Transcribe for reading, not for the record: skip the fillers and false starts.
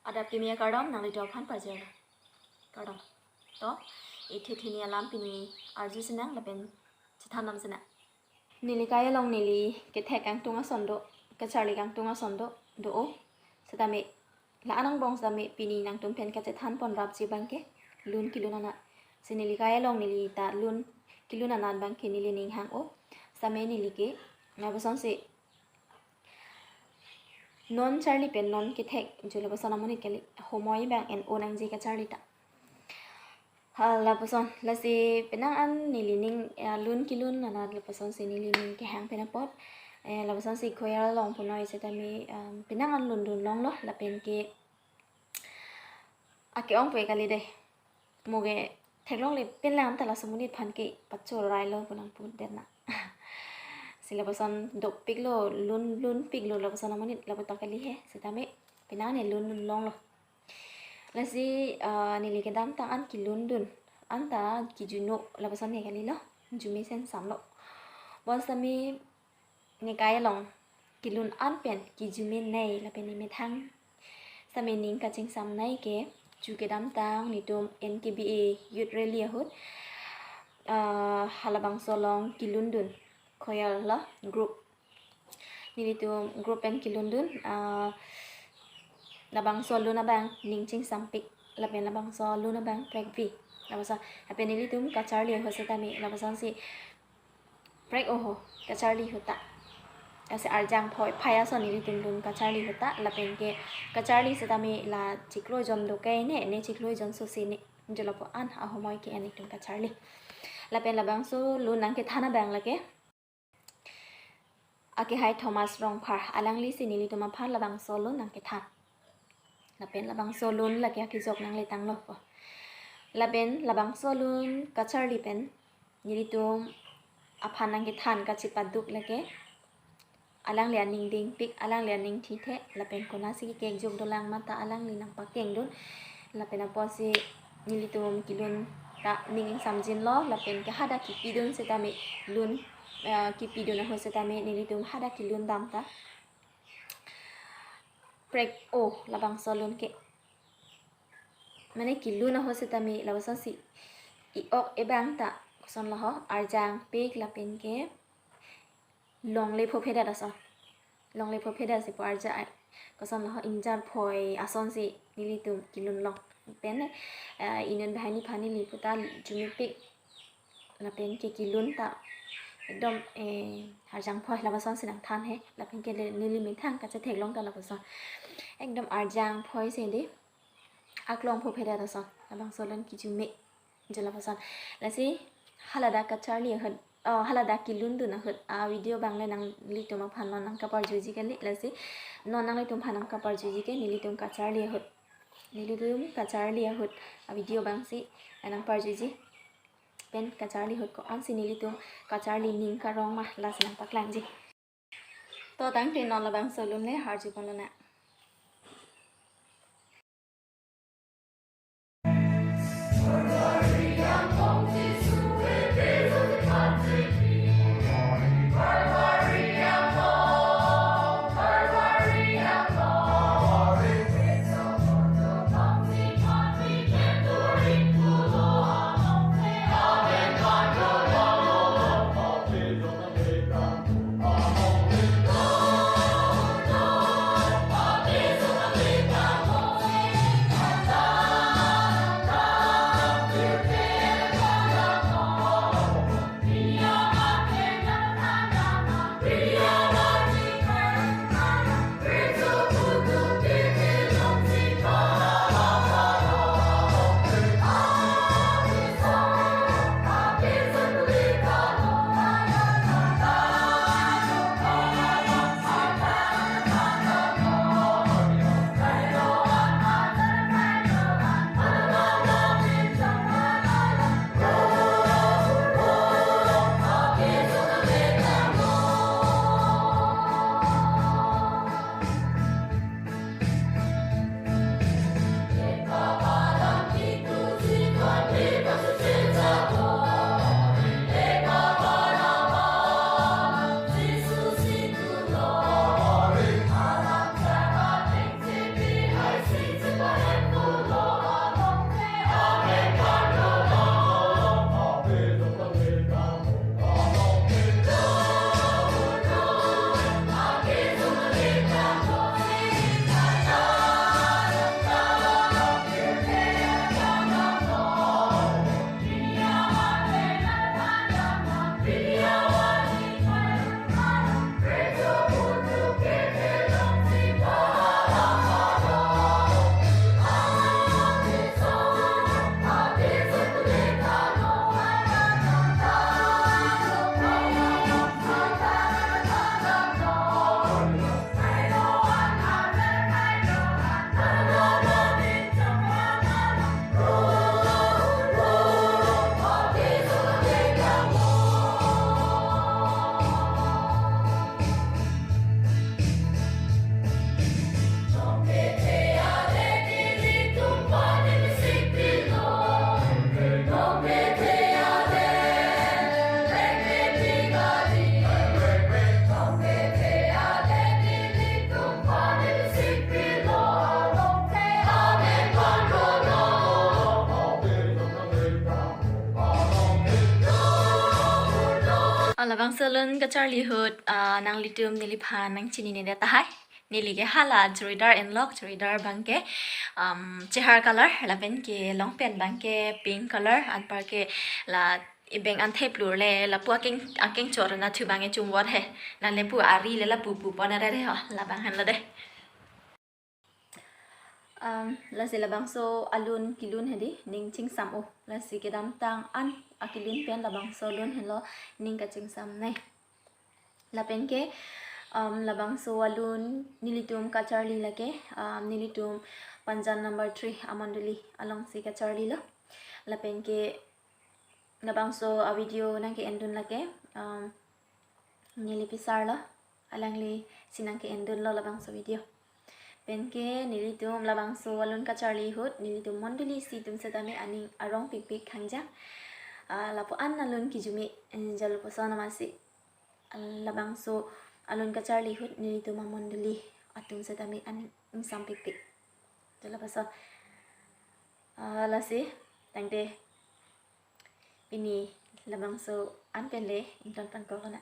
ada premier kardom nang lido phan pajer kardom to ithithini alam pini arju sinang laben chithanam sina nilikaya long nili ke thekang tunga sondo ke charli kang tunga sondo do o setame la anang bong setame pini nang tum pen ka chethan pon rap ji bangke lun kilunana sinilikaya long nili ta lun kilunana bangke nili ning hang o same nili ke na boson se non charli pen non ke thek jule boson amoni keli homoi bang en onang ji ka charli ta la boson la se penang an nili ning lun kilun na la boson se nili ning ke hang pen pot la boson se khoya long punoi se tami penang an lun dun long lo la pen ke ake ong pe kali de moge thek long le pen lam ta la samunit phan ke pachol rai lo punang pun den na sila boson dok pik lo lun pik lo la boson amonit la botok kali he se tami penang ne lun long lo la si nili ke dam ta an ki lun dun an ta ki juno la boson ne kali lo jumi sen sam lo bon sami ne kaya long ki lun an pen ki jumi nei la pen ni thang sami ning ka ching sam nai ke chu ke dam tang ni tum NKBA youth rally hut halabang solong ki lun dun khoyal la group nili tum group pen ki lun dun labang solo na bang ning ching sampik lapen labang solo na bang prek vi labasa apen nili tum ka charli ho se tami labasan si prek oho ka charli hota ase arjang phoi phaya son nili tum dun ka charli hota lapen ke ka charli se tami la chikloi jon do ke ne chikloi jon so se ne jolapo an a homoi ke ani tum ka charli lapen labang so lu nang ke thana bang la ke ake hai Thomas rong phar alangli si nili tum phan labang solo nang ke than lapen labang solun la ke ki jok nang le tang lo lapen labang solun ka charli pen nili tum aphan nang ke than ka chipat duk la ke alang lian ning ding pik alang lian ning thi the lapen kona si ke jok dolang mata alang li nang pa keng dun lapen apo si nili tum kilun ta ning samjin lo lapen ke hada ki pidun se tami lun ki pidun ho se tami nili tum hada ki lun dam ta prek o labang solun ke mane ki lun ho se tami labasan si I ok e bang ta son la ho arjang pik lapen ke long le pho pheda da son long le pho pheda si po arja ko son la ho injar phoi ason si nili tum kilun long pen inon bahani phani li puta jumi pik lapen ke kilun ta ekdom harjang phoi labason sinang than he lapen ke nili min thang ka che thek long ta labason ekdom arjang phoi se de aklong pho pheda da son labang solon ki jumi jela bason la si halada ka charli hot halada kilun du na hot video bang le nang li to ma phan nang ka par juji ke li la si non nang le tum phan nang ka par juji ke nili tum ka charli hot nili tum ka charli hot video bang si nang par juji pen ka charli hot ko an si nili tum ka charli ning ka rong ma la sinang paklang ji to tang tin non la bang solun le har ju kon na labang salon ka Charlie Hood nang litum niliphan nang chini ne tahay nili ke hala churidar and lock churidar bangke chehar color laben ke long pen bangke pink color an par ke la ibeng an thep lur le la pu aking chor na thu bange chung wat he na le pu ari le la pu pon re ha la bang han la de la si labang so alun kilun hedi ning ching sam o la si ke dam tang an akilun pen labang so lun hello ning ka ching sam nei la pen ke labang so alun nilitum ka Charlie lake nilitum panjan number 3 amanduli along si ka Charlie la pen ke labang so a video nang ke endun lake nilipisar la alangli sinang ke endun lo labang so video penke nilitum labang so alun ka Charlie Hood nilitum monduli si tum setami ani arong pik khangja lapo an alun kijumi jalu posona masi labang so alun ka Charlie Hood nilitum monduli atum setami ani sam pik jala paso lasi tangde ini labang so an penle inton pan ko kana